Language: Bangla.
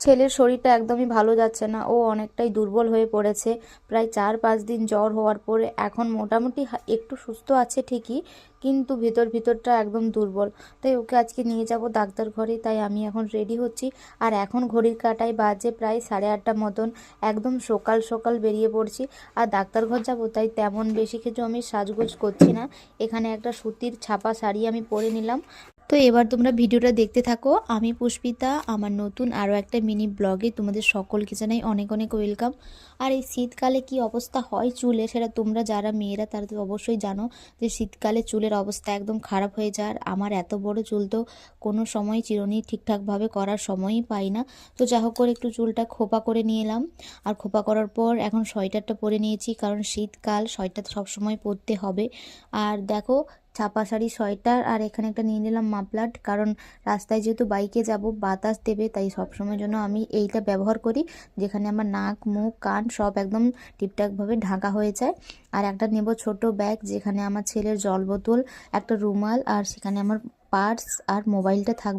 ছেলের শরীরটা একদমই ভালো যাচ্ছে না, ও অনেকটাই দুর্বল হয়ে পড়েছে। প্রায় 4-5 দিন জ্বর হওয়ার পরে এখন মোটামুটি একটু সুস্থ আছে ঠিকই, কিন্তু ভিতরটা একদম দুর্বল। তাই ওকে আজকে নিয়ে যাব ডাক্তার ঘরে, তাই আমি এখন রেডি হচ্ছি। আর এখন ঘড়ির কাঁটায় বাজে প্রায় 8:30 মতন, একদম সকাল সকাল বেরিয়ে পড়ছি। আর ডাক্তার ঘর যাব, তাই তেমন বেশি কিছু আমি সাজগোজ করছি না। এখানে একটা সুতির ছাপা শাড়ি আমি পরে নিলাম। তো এবার তোমরা ভিডিওটা দেখতে থাকো। আমি পুষ্পিতা, আমার নতুন আরও একটা মিনি ব্লগে তোমাদের সকলকে জানাই অনেক অনেক ওয়েলকাম। আর এই শীতকালে কি অবস্থা হয় চুলে, সেটা তোমরা যারা মেয়েরা তারা তো অবশ্যই জানো যে শীতকালে চুলের অবস্থা একদম খারাপ হয়ে যায়। আর আমার এত বড় চুল তো কোনো সময় চিরুনি ঠিকঠাকভাবে করার সময়ই পাই না। তো যা হোক করে একটু চুলটা খোপা করে নিয়ে এলাম। আর খোপা করার পর এখন সোয়েটারটা পরে নিয়েছি, কারণ শীতকাল, সোয়েটার সবসময় পরতে হবে। আর দেখো, ছাপা শাড়ি, সোয়েটার, আর এখানে একটা নিয়ে নিলাম মাফলার, কারণ রাস্তায় যেহেতু বাইকে যাব বাতাস দেবে, তাই সবসময়ের জন্য আমি এইটা ব্যবহার করি, যেখানে আমার নাক মুখ কান সব একদম ঠিকঠাকভাবে ঢাকা হয়ে যায়। আর একটা নেব ছোট ব্যাগ, যেখানে আমার ছেলের জল বোতল, একটা রুমাল, আর সেখানে আমার পার্স আর মোবাইলটা থাকবে।